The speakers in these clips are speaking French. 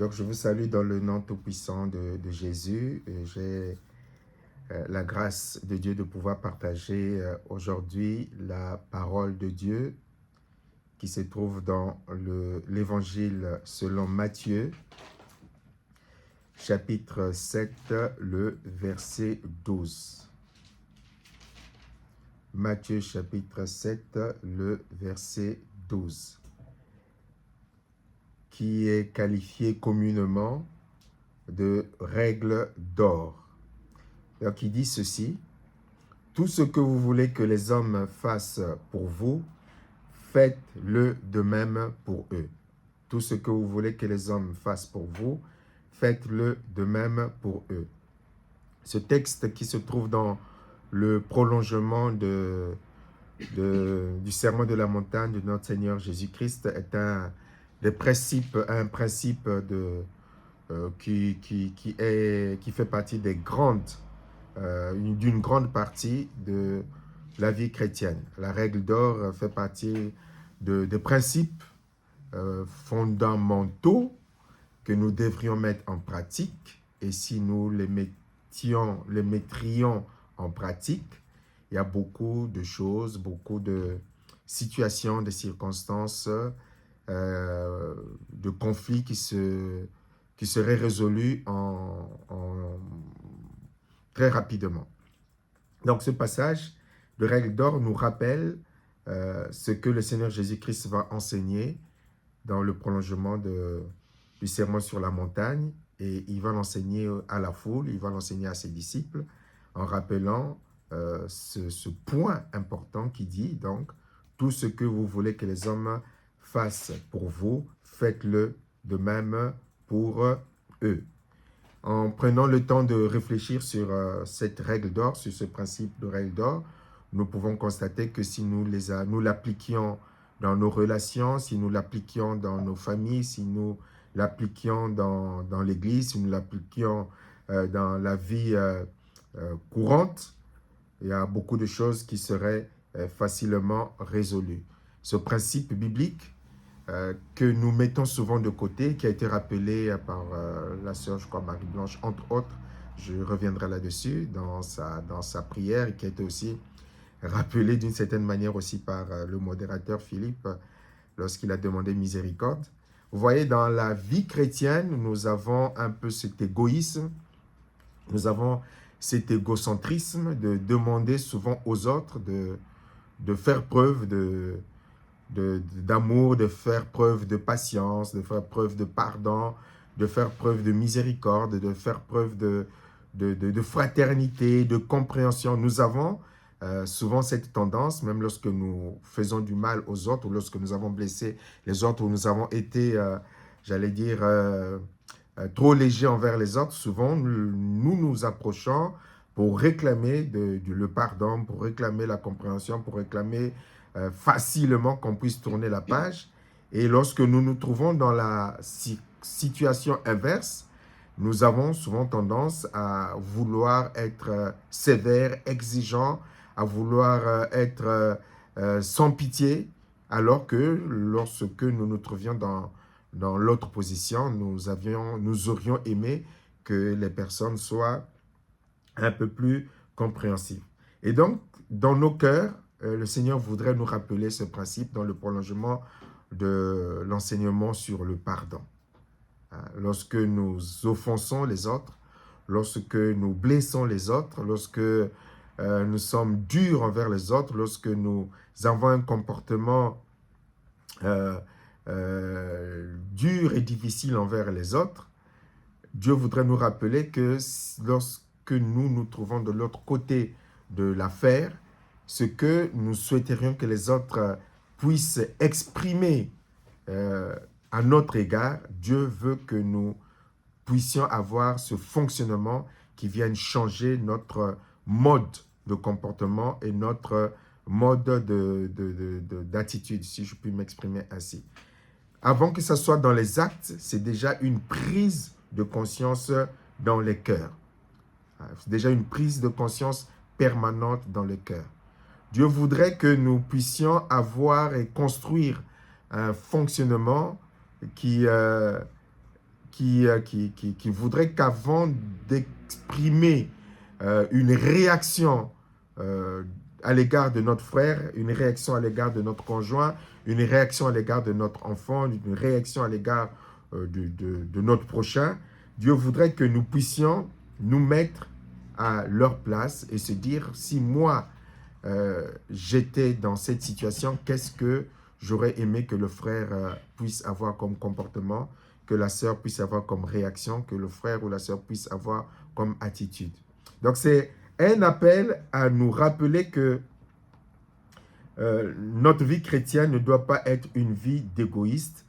Donc, je vous salue dans le nom tout-puissant de Jésus. J'ai la grâce de Dieu de pouvoir partager aujourd'hui la parole de Dieu qui se trouve dans l'Évangile selon Matthieu, chapitre 7, le verset 12. Matthieu, chapitre 7, le verset 12, qui est qualifié communément de règle d'or. Donc, il dit ceci: tout ce que vous voulez que les hommes fassent pour vous, faites-le de même pour eux. Tout ce que vous voulez que les hommes fassent pour vous, faites-le de même pour eux. Ce texte qui se trouve dans le prolongement du sermon de la montagne de notre Seigneur Jésus-Christ est un principe qui fait partie des d'une grande partie de la vie chrétienne. La règle d'or fait partie des principes fondamentaux que nous devrions mettre en pratique. Et si nous les mettrions en pratique, il y a beaucoup de choses, beaucoup de situations, de circonstances, de conflits qui seraient résolus très rapidement. Donc, ce passage de règle d'or nous rappelle ce que le Seigneur Jésus-Christ va enseigner dans le prolongement du sermon sur la montagne, et il va l'enseigner à la foule, il va l'enseigner à ses disciples, en rappelant ce point important qui dit donc: tout ce que vous voulez que les hommes fassent pour vous, faites-le de même pour eux. En prenant le temps de réfléchir sur cette règle d'or, sur ce principe de règle d'or, nous pouvons constater que si nous l'appliquions dans nos relations, si nous l'appliquions dans nos familles, si nous l'appliquions dans l'Église, si nous l'appliquions dans la vie courante, il y a beaucoup de choses qui seraient facilement résolues. Ce principe biblique que nous mettons souvent de côté, qui a été rappelé par la sœur, je crois, Marie-Blanche, entre autres, je reviendrai là-dessus, dans sa prière, et qui a été aussi rappelé d'une certaine manière aussi par le modérateur Philippe, lorsqu'il a demandé miséricorde. Vous voyez, dans la vie chrétienne, nous avons un peu cet égoïsme, nous avons cet égocentrisme de demander souvent aux autres de faire preuve d'amour, de faire preuve de patience, de faire preuve de pardon, de faire preuve de miséricorde, de faire preuve de fraternité, de compréhension. Nous avons souvent cette tendance, même lorsque nous faisons du mal aux autres, ou lorsque nous avons blessé les autres, ou nous avons été, trop légers envers les autres, souvent nous approchons pour réclamer le pardon, pour réclamer la compréhension, pour réclamer facilement qu'on puisse tourner la page. Et lorsque nous nous trouvons dans la situation inverse, nous avons souvent tendance à vouloir être sévères, exigeants, à vouloir être sans pitié, alors que lorsque nous nous trouvions dans l'autre position, nous aurions aimé que les personnes soient un peu plus compréhensives. Et donc, dans nos cœurs, le Seigneur voudrait nous rappeler ce principe dans le prolongement de l'enseignement sur le pardon. Lorsque nous offensons les autres, lorsque nous blessons les autres, lorsque nous sommes durs envers les autres, lorsque nous avons un comportement dur et difficile envers les autres, Dieu voudrait nous rappeler que lorsque nous nous trouvons de l'autre côté de l'affaire, ce que nous souhaiterions que les autres puissent exprimer à notre égard, Dieu veut que nous puissions avoir ce fonctionnement qui vienne changer notre mode de comportement et notre mode d'attitude, si je puis m'exprimer ainsi. Avant que ce soit dans les actes, c'est déjà une prise de conscience dans les cœurs. C'est déjà une prise de conscience permanente dans les cœurs. Dieu voudrait que nous puissions avoir et construire un fonctionnement qui qui voudrait qu'avant d'exprimer une réaction à l'égard de notre frère, une réaction à l'égard de notre conjoint, une réaction à l'égard de notre enfant, une réaction à l'égard de notre prochain, Dieu voudrait que nous puissions nous mettre à leur place et se dire, si moi, j'étais dans cette situation, qu'est-ce que j'aurais aimé que le frère puisse avoir comme comportement, que la sœur puisse avoir comme réaction, que le frère ou la sœur puisse avoir comme attitude. Donc, c'est un appel à nous rappeler que notre vie chrétienne ne doit pas être une vie d'égoïste,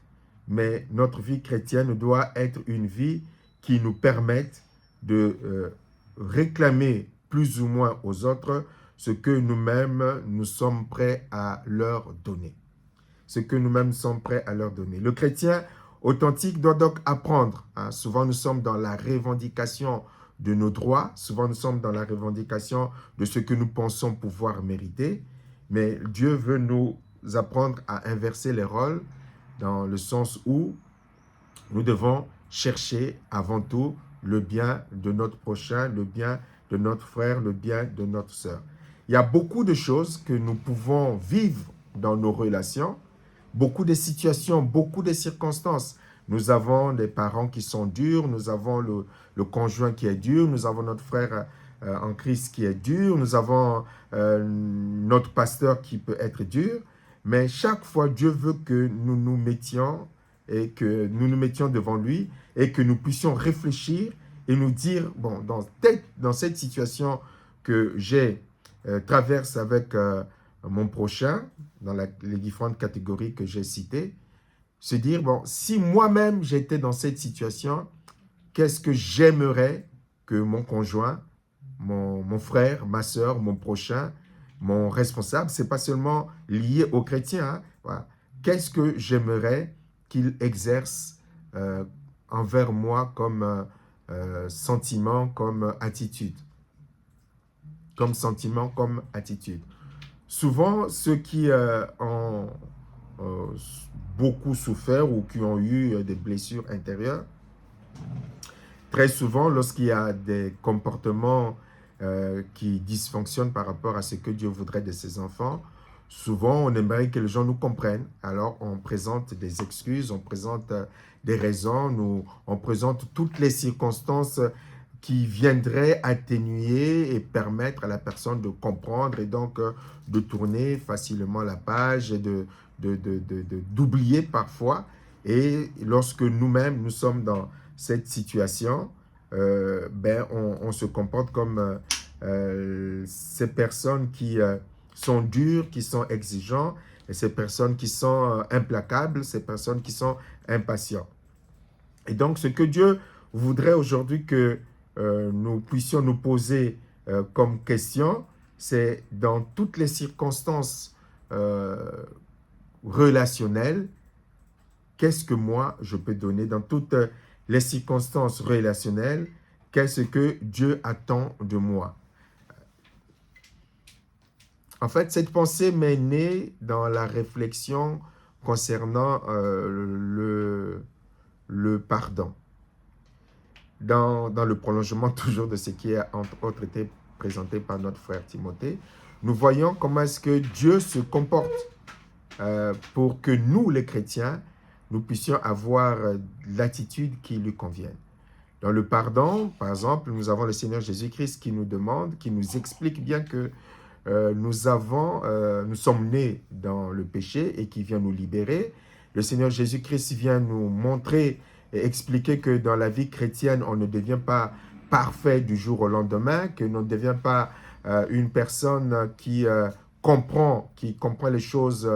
mais notre vie chrétienne doit être une vie qui nous permette de réclamer plus ou moins aux autres ce que nous-mêmes, nous sommes prêts à leur donner. Ce que nous-mêmes sommes prêts à leur donner. Le chrétien authentique doit donc apprendre. Souvent, nous sommes dans la revendication de nos droits. Souvent, nous sommes dans la revendication de ce que nous pensons pouvoir mériter. Mais Dieu veut nous apprendre à inverser les rôles dans le sens où nous devons chercher avant tout le bien de notre prochain, le bien de notre frère, le bien de notre sœur. Il y a beaucoup de choses que nous pouvons vivre dans nos relations, beaucoup de situations, beaucoup de circonstances. Nous avons des parents qui sont durs, nous avons le conjoint qui est dur, nous avons notre frère en Christ qui est dur, nous avons notre pasteur qui peut être dur, mais chaque fois Dieu veut que nous nous mettions et que nous nous mettions devant lui et que nous puissions réfléchir et nous dire, bon, dans cette situation que j'ai traverse avec mon prochain, dans les différentes catégories que j'ai citées, se dire, bon, si moi-même j'étais dans cette situation, qu'est-ce que j'aimerais que mon conjoint, mon frère, ma soeur, mon prochain, mon responsable, ce n'est pas seulement lié aux chrétiens, hein, voilà. Qu'est-ce que j'aimerais qu'il exerce envers moi comme sentiment, comme attitude. Comme sentiment, comme attitude. Souvent, ceux qui ont beaucoup souffert ou qui ont eu des blessures intérieures, très souvent, lorsqu'il y a des comportements qui dysfonctionnent par rapport à ce que Dieu voudrait de ses enfants, souvent, on aimerait que les gens nous comprennent. Alors, on présente des excuses, on présente des raisons, on présente toutes les circonstances qui viendraient atténuer et permettre à la personne de comprendre et donc de tourner facilement la page et d'oublier parfois. Et lorsque nous-mêmes, nous sommes dans cette situation, on se comporte comme ces personnes qui sont dures, qui sont exigeants, et ces personnes qui sont implacables, ces personnes qui sont impatientes. Et donc, ce que Dieu voudrait aujourd'hui que nous puissions nous poser comme question, c'est dans toutes les circonstances relationnelles, qu'est-ce que moi je peux donner dans toutes les circonstances relationnelles, qu'est-ce que Dieu attend de moi. En fait, cette pensée m'est née dans la réflexion concernant le pardon. Dans le prolongement toujours de ce qui a entre autres été présenté par notre frère Timothée, nous voyons comment est-ce que Dieu se comporte pour que nous, les chrétiens, nous puissions avoir l'attitude qui lui convienne. Dans le pardon, par exemple, nous avons le Seigneur Jésus-Christ qui nous demande, qui nous explique bien que nous sommes nés dans le péché et qui vient nous libérer. Le Seigneur Jésus-Christ vient nous montrer et expliquer que dans la vie chrétienne, on ne devient pas parfait du jour au lendemain, que l'on ne devient pas une personne qui comprend les choses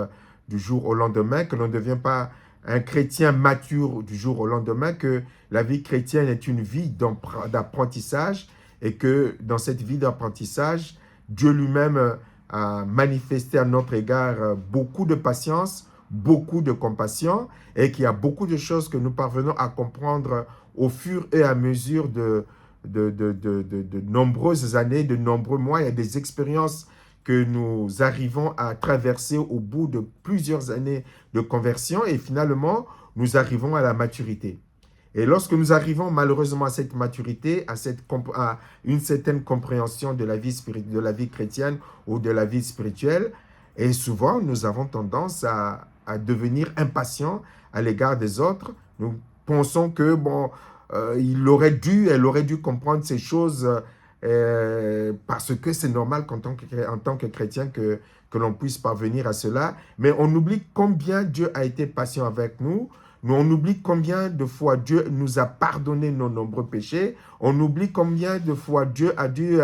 du jour au lendemain, que l'on ne devient pas un chrétien mature du jour au lendemain, que la vie chrétienne est une vie d'apprentissage et que dans cette vie d'apprentissage, Dieu lui-même a manifesté à notre égard beaucoup de patience, beaucoup de compassion et qu'il y a beaucoup de choses que nous parvenons à comprendre au fur et à mesure de nombreuses années, de nombreux mois. Il y a des expériences que nous arrivons à traverser au bout de plusieurs années de conversion et finalement, nous arrivons à la maturité. Et lorsque nous arrivons malheureusement à cette maturité, à une certaine compréhension de la vie chrétienne ou de la vie spirituelle, et souvent nous avons tendance à devenir impatients à l'égard des autres. Nous pensons que bon, elle aurait dû comprendre ces choses parce que c'est normal en tant que chrétien que l'on puisse parvenir à cela. Mais on oublie combien Dieu a été patient avec nous. On oublie combien de fois Dieu nous a pardonné nos nombreux péchés. On oublie combien de fois Dieu a dû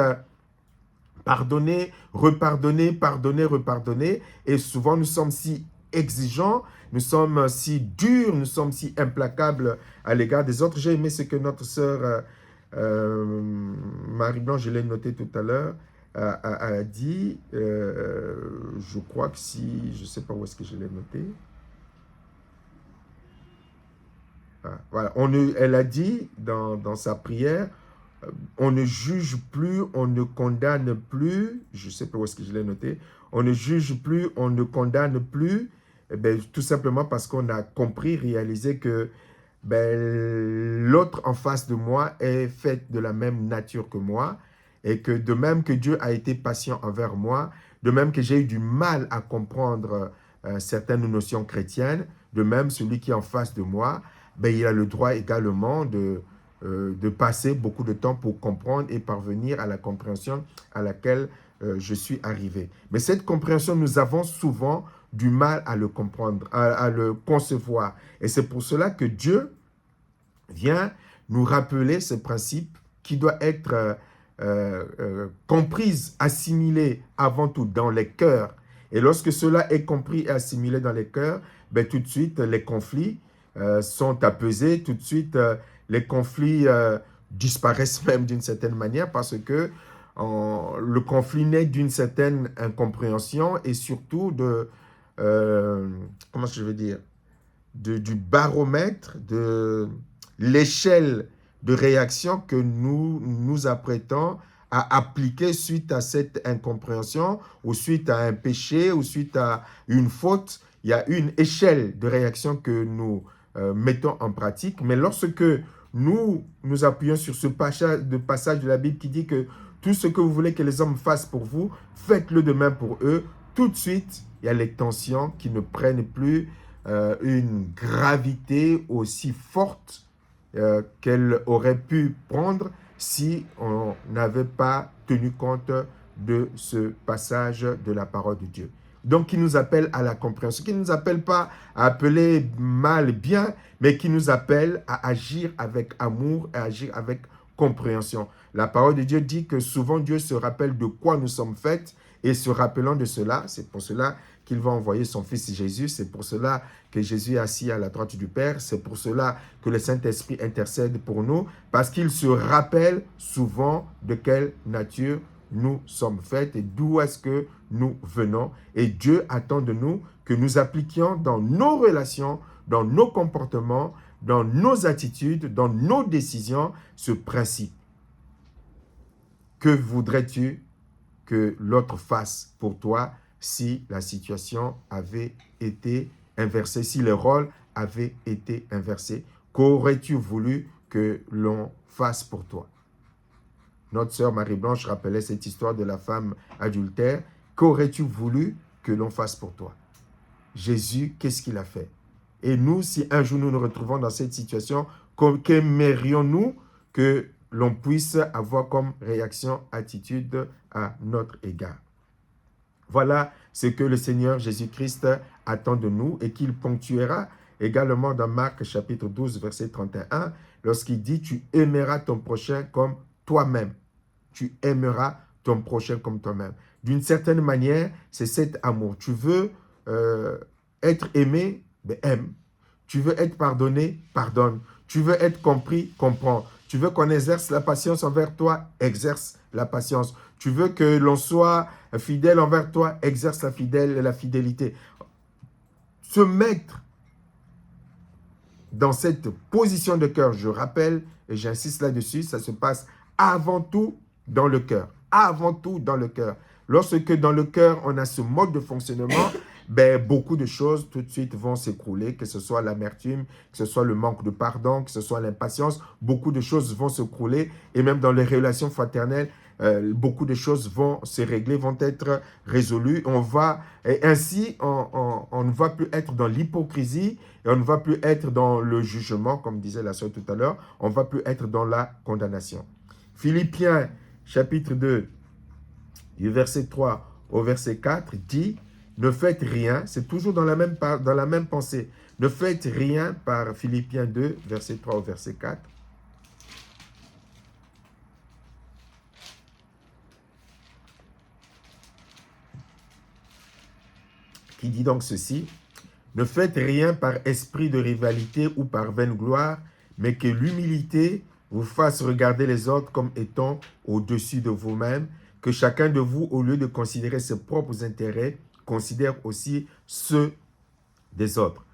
pardonner, repardonner, pardonner, repardonner. Et souvent, nous sommes si exigeants, nous sommes si durs, nous sommes si implacables à l'égard des autres. J'ai aimé ce que notre sœur Marie-Blanche, je l'ai noté tout à l'heure, a dit, je crois que si, je ne sais pas où est-ce que je l'ai noté. Voilà. Elle a dit dans sa prière, on ne juge plus, on ne condamne plus, je ne sais pas où est-ce que je l'ai noté, on ne juge plus, on ne condamne plus, tout simplement parce qu'on a compris, réalisé que l'autre en face de moi est fait de la même nature que moi, et que de même que Dieu a été patient envers moi, de même que j'ai eu du mal à comprendre certaines notions chrétiennes, de même celui qui est en face de moi, il a le droit également de passer beaucoup de temps pour comprendre et parvenir à la compréhension à laquelle je suis arrivé. Mais cette compréhension, nous avons souvent du mal à le comprendre, à le concevoir. Et c'est pour cela que Dieu vient nous rappeler ce principe qui doit être comprise, assimilée avant tout dans les cœurs. Et lorsque cela est compris et assimilé dans les cœurs, tout de suite, les conflits sont apaisés, tout de suite, les conflits disparaissent même d'une certaine manière parce que le conflit naît d'une certaine incompréhension et surtout comment je veux dire, du baromètre, de l'échelle de réaction que nous nous apprêtons à appliquer suite à cette incompréhension ou suite à un péché ou suite à une faute. Il y a une échelle de réaction que nous mettons en pratique. Mais lorsque nous nous appuyons sur ce passage de la Bible qui dit que tout ce que vous voulez que les hommes fassent pour vous, faites-le de même pour eux, tout de suite, il y a les tensions qui ne prennent plus une gravité aussi forte qu'elle aurait pu prendre si on n'avait pas tenu compte de ce passage de la parole de Dieu. Donc, qui nous appelle à la compréhension, qui ne nous appelle pas à appeler mal bien, mais qui nous appelle à agir avec amour et à agir avec compréhension. La parole de Dieu dit que souvent Dieu se rappelle de quoi nous sommes faits et se rappelant de cela, c'est pour cela qu'il va envoyer son Fils Jésus, c'est pour cela que Jésus est assis à la droite du Père, c'est pour cela que le Saint-Esprit intercède pour nous, parce qu'il se rappelle souvent de quelle nature nous sommes faits et d'où est-ce que nous venons. Et Dieu attend de nous que nous appliquions dans nos relations, dans nos comportements, dans nos attitudes, dans nos décisions, ce principe. Que voudrais-tu que l'autre fasse pour toi si la situation avait été inversée, si le rôle avait été inversé? Qu'aurais-tu voulu que l'on fasse pour toi? Notre sœur Marie-Blanche rappelait cette histoire de la femme adultère. Qu'aurais-tu voulu que l'on fasse pour toi? Jésus, qu'est-ce qu'il a fait? Et nous, si un jour nous nous retrouvons dans cette situation, qu'aimerions-nous que l'on puisse avoir comme réaction, attitude à notre égard? Voilà ce que le Seigneur Jésus-Christ attend de nous et qu'il ponctuera également dans Marc chapitre 12, verset 31, lorsqu'il dit « Tu aimeras ton prochain comme toi-même ». Tu aimeras ton prochain comme toi-même. D'une certaine manière, c'est cet amour. Tu veux être aimé, aime. Tu veux être pardonné, pardonne. Tu veux être compris, comprends. Tu veux qu'on exerce la patience envers toi, exerce la patience. Tu veux que l'on soit fidèle envers toi, exerce la fidélité. Se mettre dans cette position de cœur, je rappelle, et j'insiste là-dessus, ça se passe avant tout dans le cœur. Avant tout dans le cœur. Lorsque dans le cœur, on a ce mode de fonctionnement, ben, beaucoup de choses tout de suite vont s'écrouler, que ce soit l'amertume, que ce soit le manque de pardon, que ce soit l'impatience, beaucoup de choses vont s'écrouler et même dans les relations fraternelles, beaucoup de choses vont se régler, vont être résolues. Et ainsi, on ne va plus être dans l'hypocrisie et on ne va plus être dans le jugement, comme disait la sœur tout à l'heure, on ne va plus être dans la condamnation. Philippiens chapitre 2, du verset 3 au verset 4 dit, ne faites rien, c'est toujours dans la même pensée, ne faites rien par Philippiens 2, verset 3 au verset 4. Qui dit donc ceci, ne faites rien par esprit de rivalité ou par vaine gloire, mais que l'humilité vous fasse regarder les autres comme étant au-dessus de vous-même, que chacun de vous, au lieu de considérer ses propres intérêts, considère aussi ceux des autres.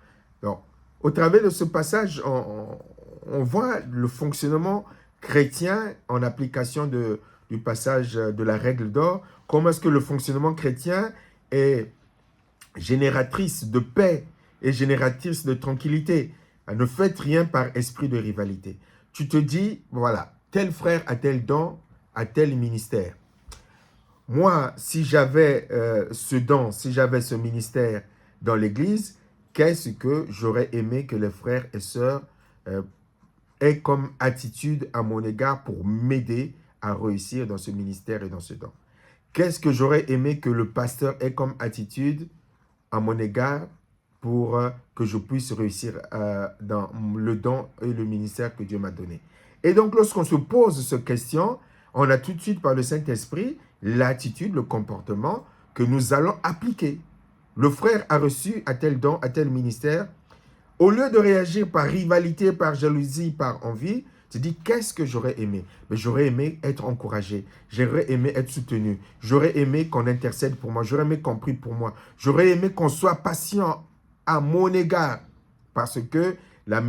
Donc, au travers de ce passage, on voit le fonctionnement chrétien en application du passage de la règle d'or. Comment est-ce que le fonctionnement chrétien est génératrice de paix et génératrice de tranquillité. Ne faites rien par esprit de rivalité. Tu te dis, voilà, tel frère a tel don, a tel ministère. Moi, si j'avais ce don, si j'avais ce ministère dans l'Église, qu'est-ce que j'aurais aimé que les frères et sœurs aient comme attitude à mon égard pour m'aider à réussir dans ce ministère et dans ce don? Qu'est-ce que j'aurais aimé que le pasteur ait comme attitude à mon égard pour que je puisse réussir dans le don et le ministère que Dieu m'a donné? Et donc, lorsqu'on se pose cette question, on a tout de suite par le Saint-Esprit l'attitude, le comportement que nous allons appliquer. Le frère a reçu à tel don, à tel ministère. Au lieu de réagir par rivalité, par jalousie, par envie, tu dis, qu'est-ce que j'aurais aimé? Mais j'aurais aimé être encouragé, j'aurais aimé être soutenu, j'aurais aimé qu'on intercède pour moi, j'aurais aimé qu'on prie pour moi, j'aurais aimé qu'on soit patient à mon égard, parce que la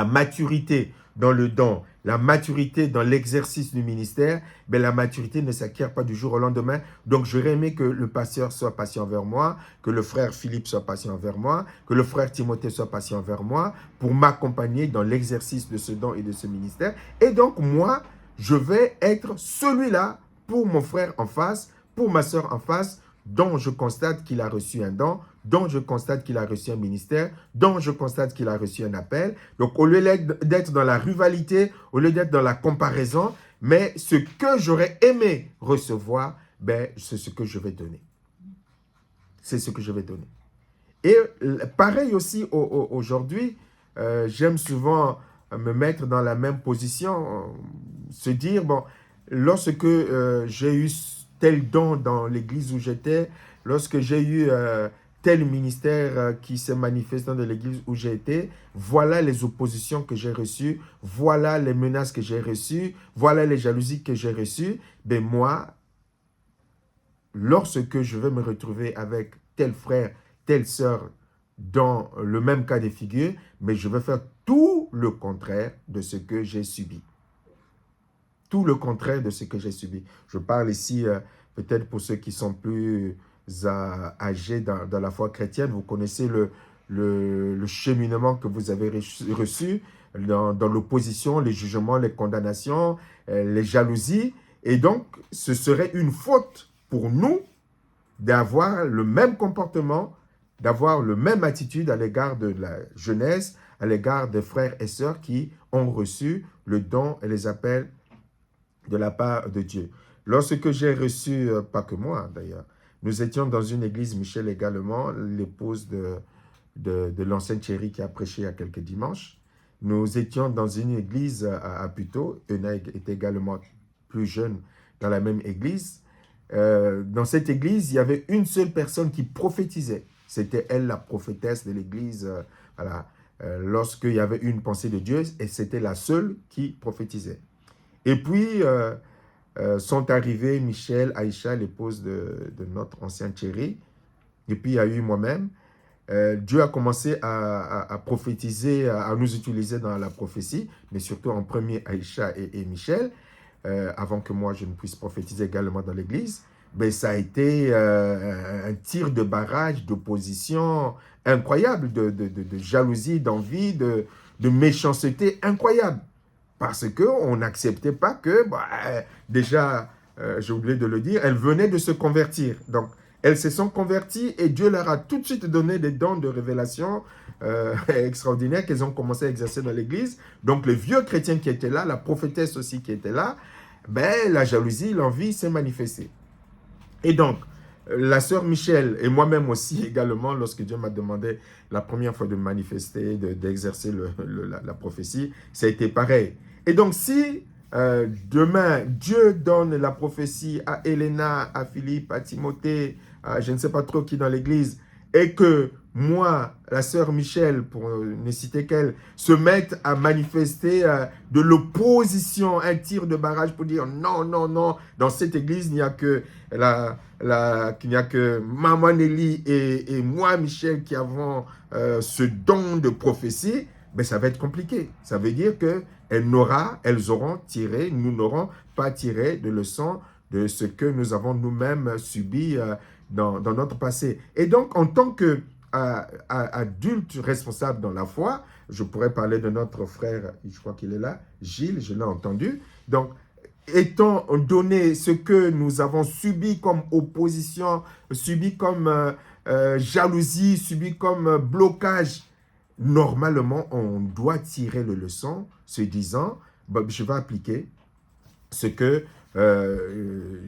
maturité dans le don, la maturité dans l'exercice du ministère, ben la maturité ne s'acquiert pas du jour au lendemain. Donc, j'aurais aimé que le pasteur soit patient envers moi, que le frère Philippe soit patient envers moi, que le frère Timothée soit patient envers moi, pour m'accompagner dans l'exercice de ce don et de ce ministère. Et donc, moi, je vais être celui-là pour mon frère en face, pour ma soeur en face, dont je constate qu'il a reçu un don, dont je constate qu'il a reçu un ministère, dont je constate qu'il a reçu un appel. Donc, au lieu d'être dans la rivalité, au lieu d'être dans la comparaison, mais ce que j'aurais aimé recevoir, ben, c'est ce que je vais donner. C'est ce que je vais donner. Et pareil aussi aujourd'hui, j'aime souvent me mettre dans la même position, se dire, bon, lorsque j'ai eu tel don dans l'église où j'étais, lorsque j'ai eu tel ministère qui s'est manifesté dans l'église où j'ai été, voilà les oppositions que j'ai reçues, voilà les menaces que j'ai reçues, voilà les jalousies que j'ai reçues. Ben moi, lorsque je vais me retrouver avec tel frère, telle sœur dans le même cas de figure, mais je vais faire tout le contraire de ce que j'ai subi. Tout le contraire de ce que j'ai subi. Je parle ici, peut-être pour ceux qui sont plus âgés dans la foi chrétienne, vous connaissez le cheminement que vous avez reçu dans l'opposition, les jugements, les condamnations, les jalousies. Et donc, ce serait une faute pour nous d'avoir le même comportement, d'avoir la même attitude à l'égard de la jeunesse, à l'égard des frères et sœurs qui ont reçu le don et les appels de la part de Dieu. Lorsque j'ai reçu, pas que moi d'ailleurs, nous étions dans une église, Michel également, l'épouse de l'ancienne chérie qui a prêché il y a quelques dimanches. Nous étions dans une église à Puteaux, Euna était également plus jeune dans la même église. Dans cette église, il y avait une seule personne qui prophétisait. C'était elle, la prophétesse de l'église, voilà, lorsqu'il y avait une pensée de Dieu, et c'était la seule qui prophétisait. Et puis, sont arrivés Michel, Aïcha, l'épouse de notre ancienne chérie, et puis il y a eu moi-même. Dieu a commencé à prophétiser, à nous utiliser dans la prophétie, mais surtout en premier Aïcha et Michel, avant que moi je ne puisse prophétiser également dans l'église. ben, ça a été un tir de barrage, d'opposition incroyable, de jalousie, d'envie, de méchanceté incroyable. Parce qu'on n'acceptait pas que, bah, déjà, j'ai oublié de le dire, elles venaient de se convertir. Donc, elles se sont converties et Dieu leur a tout de suite donné des dons de révélation extraordinaires qu'elles ont commencé à exercer dans l'Église. Donc, les vieux chrétiens qui étaient là, la prophétesse aussi qui était là, ben, la jalousie, l'envie s'est manifestée. Et donc, la sœur Michel et moi-même aussi également, lorsque Dieu m'a demandé la première fois de manifester, d'exercer la prophétie, ça a été pareil. Et donc, si demain, Dieu donne la prophétie à Helena, à Philippe, à Timothée, à je ne sais pas trop qui dans l'église, et que moi, la sœur Michel, pour ne citer qu'elle, se mette à manifester de l'opposition, un tir de barrage pour dire non, non, non, dans cette église, il n'y a que qu'il n'y a que Maman Nelly et moi, Michel, qui avons ce don de prophétie, ben ça va être compliqué. Ça veut dire que elles auront tiré, nous n'aurons pas tiré de leçons de ce que nous avons nous-mêmes subi dans notre passé. Et donc, en tant qu'adulte responsable dans la foi, je pourrais parler de notre frère, je crois qu'il est là, Gilles, je l'ai entendu. Donc, étant donné ce que nous avons subi comme opposition, subi comme jalousie, subi comme blocage, normalement, on doit tirer le leçon, se disant, bah, je vais appliquer ce que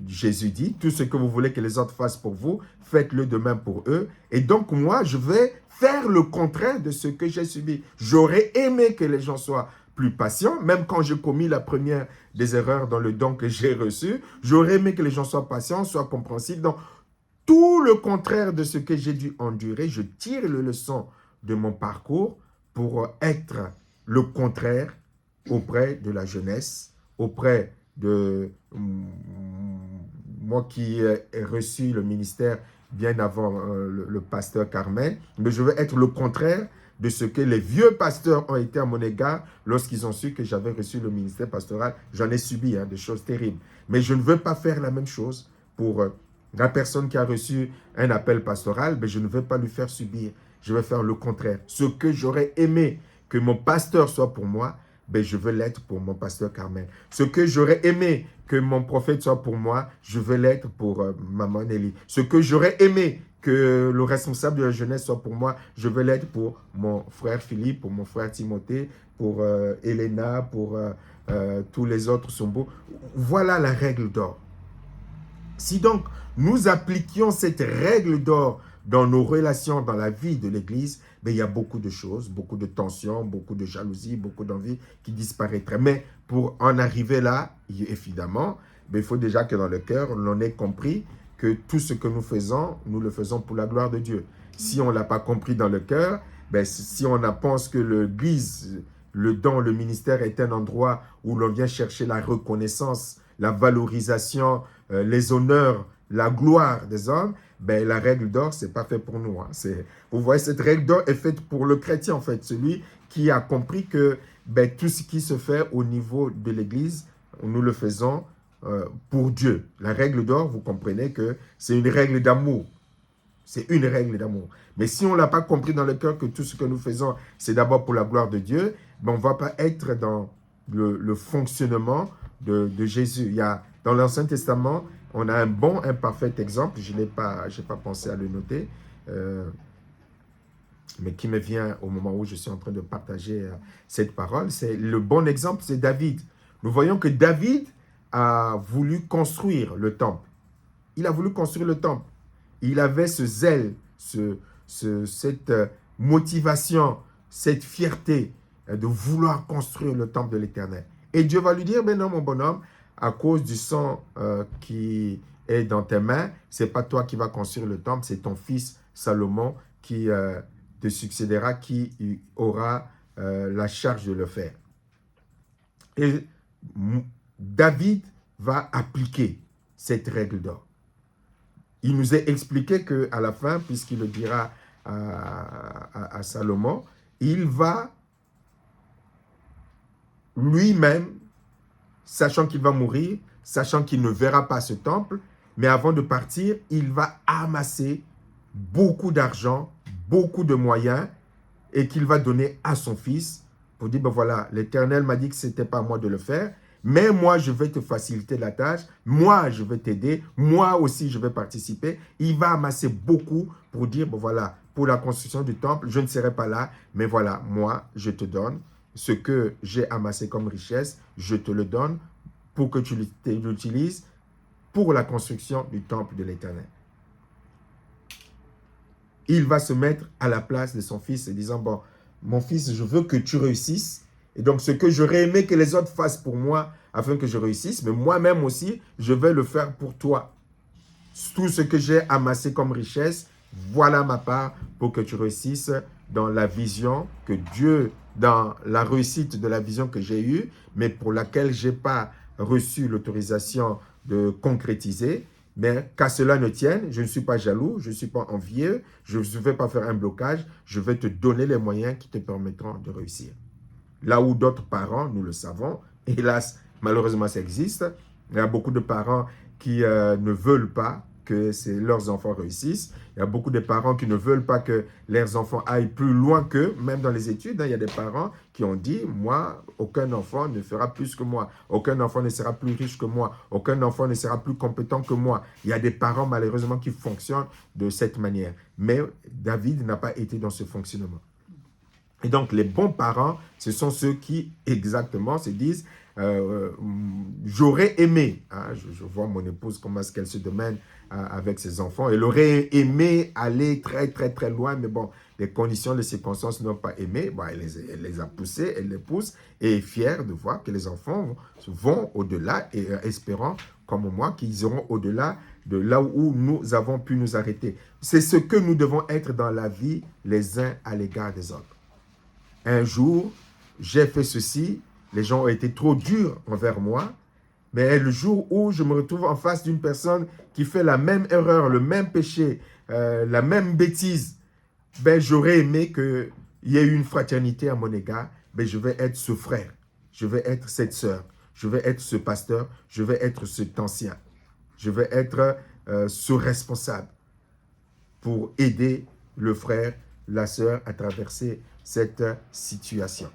Jésus dit, tout ce que vous voulez que les autres fassent pour vous, faites-le de même pour eux. Et donc, moi, je vais faire le contraire de ce que j'ai subi. J'aurais aimé que les gens soient plus patients, même quand j'ai commis la première des erreurs dans le don que j'ai reçu. J'aurais aimé que les gens soient patients, soient compréhensifs. Donc, tout le contraire de ce que j'ai dû endurer, je tire le leçon de mon parcours pour être le contraire auprès de la jeunesse, auprès de moi qui ai reçu le ministère bien avant le pasteur Carmel, mais je veux être le contraire de ce que les vieux pasteurs ont été à mon égard lorsqu'ils ont su que j'avais reçu le ministère pastoral. J'en ai subi des choses terribles. Mais je ne veux pas faire la même chose pour la personne qui a reçu un appel pastoral, mais je ne veux pas lui faire subir. Je vais faire le contraire. Ce que j'aurais aimé que mon pasteur soit pour moi, ben je veux l'être pour mon pasteur Carmel. Ce que j'aurais aimé que mon prophète soit pour moi, je veux l'être pour Maman Nelly. Ce que j'aurais aimé que le responsable de la jeunesse soit pour moi, je veux l'être pour mon frère Philippe, pour mon frère Timothée, pour Helena, pour tous les autres Sombo. Voilà la règle d'or. Si donc nous appliquions cette règle d'or dans nos relations, dans la vie de l'Église, ben, il y a beaucoup de choses, beaucoup de tensions, beaucoup de jalousie, beaucoup d'envie qui disparaîtraient. Mais pour en arriver là, évidemment, ben, il faut déjà que dans le cœur, l'on ait compris que tout ce que nous le faisons pour la gloire de Dieu. Si on ne l'a pas compris dans le cœur, ben, si on pense que l'Église, le don, le ministère est un endroit où l'on vient chercher la reconnaissance, la valorisation, les honneurs, la gloire des hommes, ben, la règle d'or, ce n'est pas fait pour nous. Hein. Vous voyez, cette règle d'or est faite pour le chrétien, en fait, celui qui a compris que ben, tout ce qui se fait au niveau de l'Église, nous le faisons pour Dieu. La règle d'or, vous comprenez que c'est une règle d'amour. C'est une règle d'amour. Mais si on ne l'a pas compris dans le cœur que tout ce que nous faisons, c'est d'abord pour la gloire de Dieu, ben, on ne va pas être dans le fonctionnement de Jésus. Il y a, dans l'Ancien Testament, on a un bon, un parfait exemple. Je n'ai pas pensé à le noter, mais qui me vient au moment où je suis en train de partager cette parole. C'est le bon exemple, c'est David. Nous voyons que David a voulu construire le temple. Il a voulu construire le temple. Il avait ce zèle, cette motivation, cette fierté de vouloir construire le temple de l'Éternel. Et Dieu va lui dire, ben non, mon bonhomme, à cause du sang qui est dans tes mains, ce n'est pas toi qui vas construire le temple, c'est ton fils Salomon qui te succédera, qui aura la charge de le faire. Et David va appliquer cette règle d'or. Il nous est expliqué qu'à la fin, puisqu'il le dira à Salomon, il va lui-même, sachant qu'il va mourir, sachant qu'il ne verra pas ce temple, mais avant de partir, il va amasser beaucoup d'argent, beaucoup de moyens, et qu'il va donner à son fils pour dire, ben voilà, l'Éternel m'a dit que ce n'était pas à moi de le faire, mais moi, je vais te faciliter la tâche, moi, je vais t'aider, moi aussi, je vais participer. Il va amasser beaucoup pour dire, ben voilà, pour la construction du temple, je ne serai pas là, mais voilà, moi, je te donne ce que j'ai amassé comme richesse, je te le donne pour que tu l'utilises pour la construction du temple de l'Éternel. Il va se mettre à la place de son fils et disant, bon, mon fils, je veux que tu réussisses. Et donc, ce que j'aurais aimé que les autres fassent pour moi afin que je réussisse, mais moi-même aussi, je vais le faire pour toi. Tout ce que j'ai amassé comme richesse, voilà ma part pour que tu réussisses dans la vision que Dieu, dans la réussite de la vision que j'ai eue, mais pour laquelle je n'ai pas reçu l'autorisation de concrétiser. Mais qu'à cela ne tienne, je ne suis pas jaloux, je ne suis pas envieux, je ne vais pas faire un blocage, je vais te donner les moyens qui te permettront de réussir. Là où d'autres parents, nous le savons, hélas, malheureusement ça existe, il y a beaucoup de parents qui ne veulent pas que leurs enfants réussissent. Il y a beaucoup de parents qui ne veulent pas que leurs enfants aillent plus loin qu'eux, même dans les études. Il y a des parents qui ont dit, moi, aucun enfant ne fera plus que moi. Aucun enfant ne sera plus riche que moi. Aucun enfant ne sera plus compétent que moi. Il y a des parents, malheureusement, qui fonctionnent de cette manière. Mais David n'a pas été dans ce fonctionnement. Et donc, les bons parents, ce sont ceux qui, exactement, se disent, j'aurais aimé, hein, je vois mon épouse, comment est-ce qu'elle se domine avec ses enfants, elle aurait aimé aller très, très, très loin, mais bon, les conditions, les circonstances n'ont pas aimé, bon, elle les a poussés, elle les pousse, et est fière de voir que les enfants vont au-delà, et espérant, comme moi, qu'ils iront au-delà de là où nous avons pu nous arrêter. C'est ce que nous devons être dans la vie, les uns à l'égard des autres. Un jour, j'ai fait ceci, les gens ont été trop durs envers moi, mais le jour où je me retrouve en face d'une personne qui fait la même erreur, le même péché, la même bêtise, ben, j'aurais aimé qu'il y ait une fraternité à mon égard, ben, je vais être ce frère, je vais être cette sœur, je vais être ce pasteur, je vais être cet ancien, je vais être ce responsable pour aider le frère, la sœur à traverser cette situation.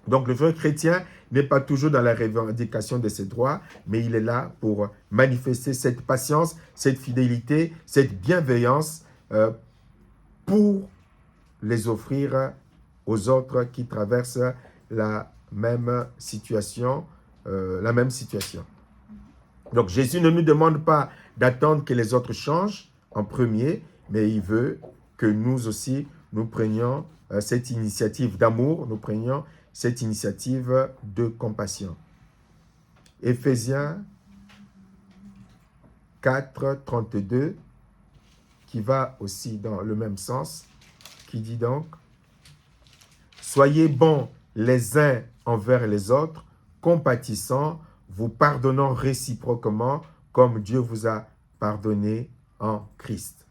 Donc, le vrai chrétien n'est pas toujours dans la revendication de ses droits, mais il est là pour manifester cette patience, cette fidélité, cette bienveillance pour les offrir aux autres qui traversent la même situation. Donc, Jésus ne nous demande pas d'attendre que les autres changent en premier, mais il veut que nous aussi, nous prenions cette initiative d'amour, nous prenions cette initiative de compassion. Éphésiens 4, 32, qui va aussi dans le même sens, qui dit donc, « Soyez bons les uns envers les autres, compatissants, vous pardonnant réciproquement, comme Dieu vous a pardonné en Christ. »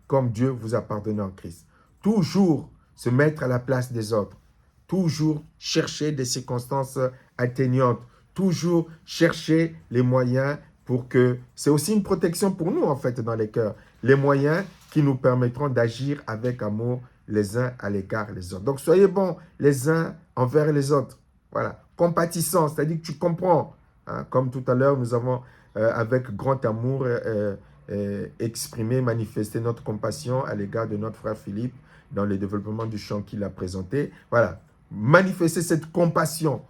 Comme Dieu vous a pardonné en Christ. Toujours se mettre à la place des autres. Toujours chercher des circonstances atteignantes. Toujours chercher les moyens pour que... C'est aussi une protection pour nous, en fait, dans les cœurs. Les moyens qui nous permettront d'agir avec amour les uns à l'égard des autres. Donc, soyez bons les uns envers les autres. Voilà. Compatissant, c'est-à-dire que tu comprends. Hein, comme tout à l'heure, nous avons, avec grand amour, exprimer, manifester notre compassion à l'égard de notre frère Philippe dans le développement du chant qu'il a présenté. Voilà, manifester cette compassion.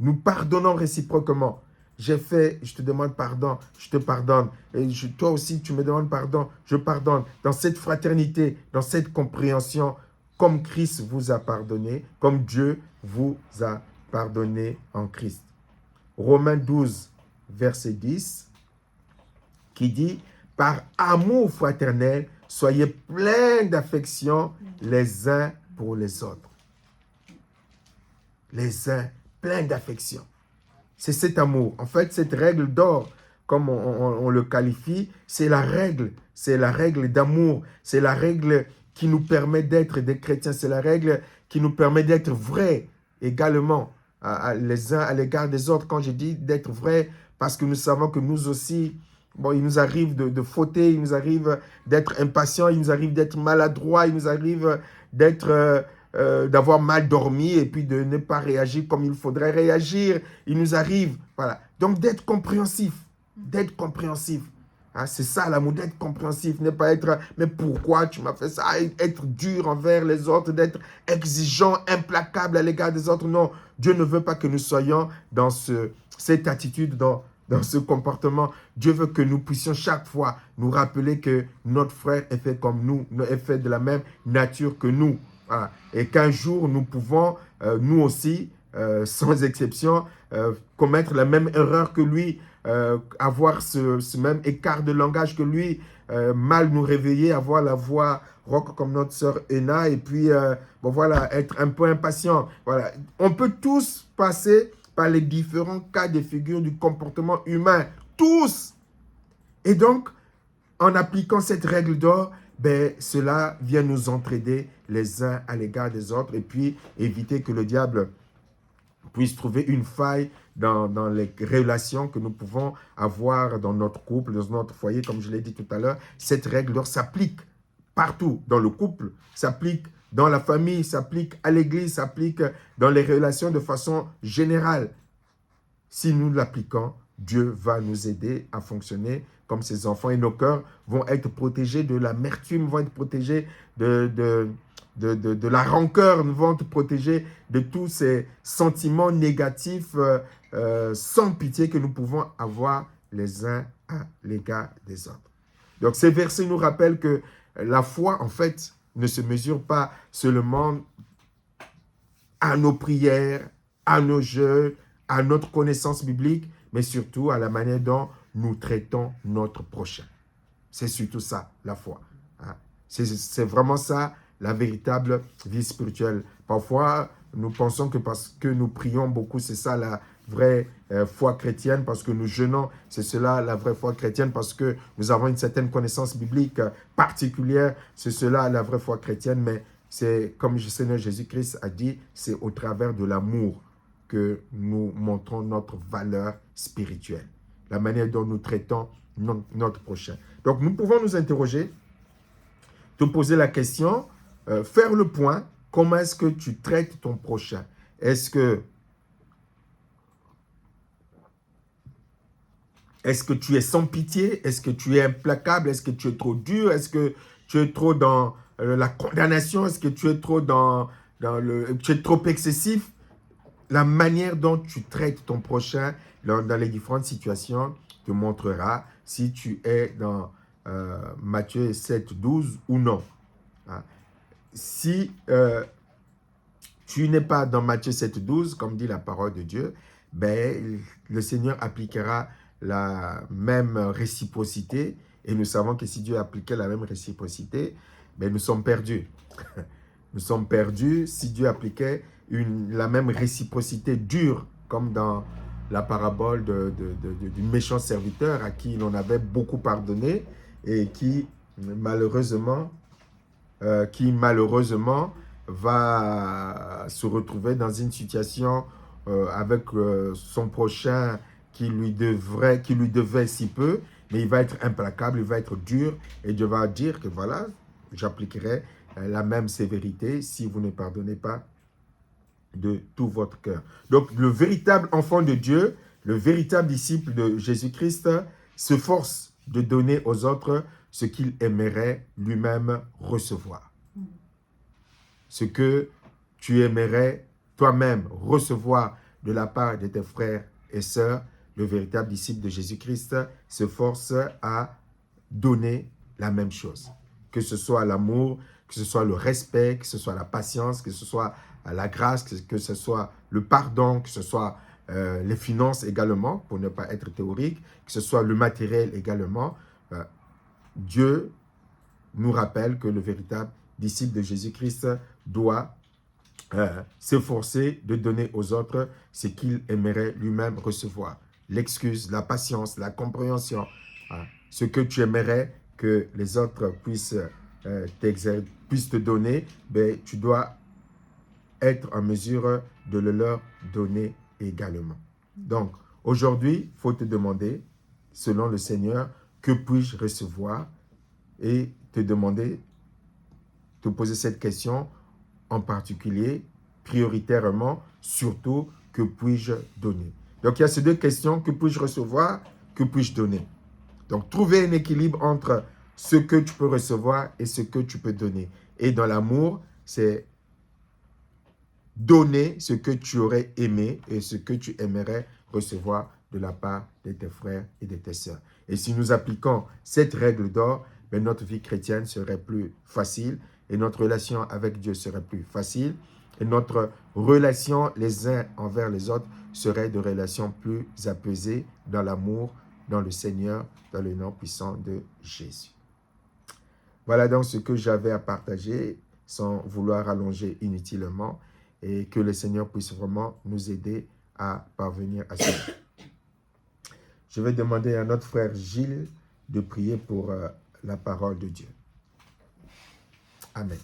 Nous pardonnons réciproquement. J'ai fait, je te demande pardon, je te pardonne. Et toi aussi, tu me demandes pardon, je pardonne. Dans cette fraternité, dans cette compréhension, comme Christ vous a pardonné, comme Dieu vous a pardonné en Christ. Romains 12, verset 10, qui dit, « Par amour fraternel, soyez pleins d'affection les uns pour les autres. » Les uns pleins d'affection. C'est cet amour. En fait, cette règle d'or, comme on le qualifie, c'est la règle d'amour, c'est la règle qui nous permet d'être des chrétiens, c'est la règle qui nous permet d'être vrais également, les uns à l'égard des autres. Quand je dis d'être vrai, parce que nous savons que nous aussi, bon, il nous arrive de fauter, il nous arrive d'être impatients, il nous arrive d'être maladroits, il nous arrive d'avoir mal dormi et puis de ne pas réagir comme il faudrait réagir. Il nous arrive, voilà. Donc d'être compréhensif, d'être compréhensif. Hein, c'est ça l'amour, d'être compréhensif, ne pas être « mais pourquoi tu m'as fait ça ?» Être dur envers les autres, d'être exigeant, implacable à l'égard des autres. Non, Dieu ne veut pas que nous soyons dans cette attitude, dans ce comportement. Dieu veut que nous puissions chaque fois nous rappeler que notre frère est fait comme nous, est fait de la même nature que nous. Voilà. Et qu'un jour, nous pouvons, nous aussi, sans exception, commettre la même erreur que lui, avoir ce même écart de langage que lui, mal nous réveiller, avoir la voix rauque comme notre sœur Ena, et puis, bon voilà, être un peu impatient. Voilà. On peut tous passer par les différents cas de figure du comportement humain. Tous! Et donc, en appliquant cette règle d'or, ben, cela vient nous entraider les uns à l'égard des autres et puis éviter que le diable puisse trouver une faille dans les relations que nous pouvons avoir dans notre couple, dans notre foyer. Comme je l'ai dit tout à l'heure, cette règle d'or s'applique partout dans le couple, s'applique dans la famille, s'applique à l'église, s'applique dans les relations de façon générale. Si nous l'appliquons, Dieu va nous aider à fonctionner comme ses enfants et nos cœurs vont être protégés de l'amertume, vont être protégés de la rancœur, vont être protégés de tous ces sentiments négatifs sans pitié que nous pouvons avoir les uns à l'égard des autres. Donc ces versets nous rappellent que la foi, en fait, ne se mesure pas seulement à nos prières, à nos jeux, à notre connaissance biblique, mais surtout à la manière dont nous traitons notre prochain. C'est surtout ça, la foi. Hein? C'est vraiment ça, la véritable vie spirituelle. Parfois, nous pensons que parce que nous prions beaucoup, c'est ça la vraie foi chrétienne, parce que nous jeûnons, c'est cela la vraie foi chrétienne, parce que nous avons une certaine connaissance biblique particulière, c'est cela la vraie foi chrétienne, mais c'est comme le Seigneur Jésus-Christ a dit, c'est au travers de l'amour que nous montrons notre valeur spirituelle, la manière dont nous traitons notre prochain. Donc, nous pouvons nous interroger, te poser la question, faire le point, comment est-ce que tu traites ton prochain? Est-ce que tu es sans pitié? Est-ce que tu es implacable? Est-ce que tu es trop dur? Est-ce que tu es trop dans la condamnation? Est-ce que tu es trop tu es trop excessif? La manière dont tu traites ton prochain dans les différentes situations te montrera si tu es dans Matthieu 7, 12 ou non. Hein? Si tu n'es pas dans Matthieu 7, 12, comme dit la parole de Dieu, ben, le Seigneur appliquera la même réciprocité. Et nous savons que si Dieu appliquait la même réciprocité, ben, nous sommes perdus. Nous sommes perdus si Dieu appliquait la même réciprocité dure, comme dans la parabole du méchant serviteur à qui l'on avait beaucoup pardonné et qui malheureusement va se retrouver dans une situation avec son prochain qui lui devait si peu, mais il va être implacable, il va être dur, et Dieu va dire que voilà, j'appliquerai la même sévérité si vous ne pardonnez pas de tout votre cœur. Donc, le véritable enfant de Dieu, le véritable disciple de Jésus-Christ, s'efforce de donner aux autres ce qu'il aimerait lui-même recevoir. Ce que tu aimerais toi-même recevoir de la part de tes frères et sœurs, le véritable disciple de Jésus-Christ s'efforce à donner la même chose. Que ce soit l'amour, que ce soit le respect, que ce soit la patience, que ce soit la grâce, que ce soit le pardon, que ce soit les finances également, pour ne pas être théorique, que ce soit le matériel également. Dieu nous rappelle que le véritable disciple de Jésus-Christ doit s'efforcer de donner aux autres ce qu'il aimerait lui-même recevoir. L'excuse, la patience, la compréhension, ce que tu aimerais que les autres puissent te donner, ben, tu dois être en mesure de le leur donner également. Donc, Aujourd'hui, il faut te demander, selon le Seigneur, que puis-je recevoir? Et te demander, te poser cette question en particulier, prioritairement, surtout, que puis-je donner? Donc, il y a ces deux questions, que puis-je recevoir? Que puis-je donner? Donc, trouver un équilibre entre ce que tu peux recevoir et ce que tu peux donner. Et dans l'amour, c'est donner ce que tu aurais aimé et ce que tu aimerais recevoir de la part de tes frères et de tes sœurs. Et si nous appliquons cette règle d'or, ben notre vie chrétienne serait plus facile et notre relation avec Dieu serait plus facile et notre relation les uns envers les autres serait de relations plus apaisées dans l'amour, dans le Seigneur, dans le nom puissant de Jésus. Voilà donc ce que j'avais à partager sans vouloir allonger inutilement et que le Seigneur puisse vraiment nous aider à parvenir à cela. Je vais demander à notre frère Gilles de prier pour la parole de Dieu. Amen.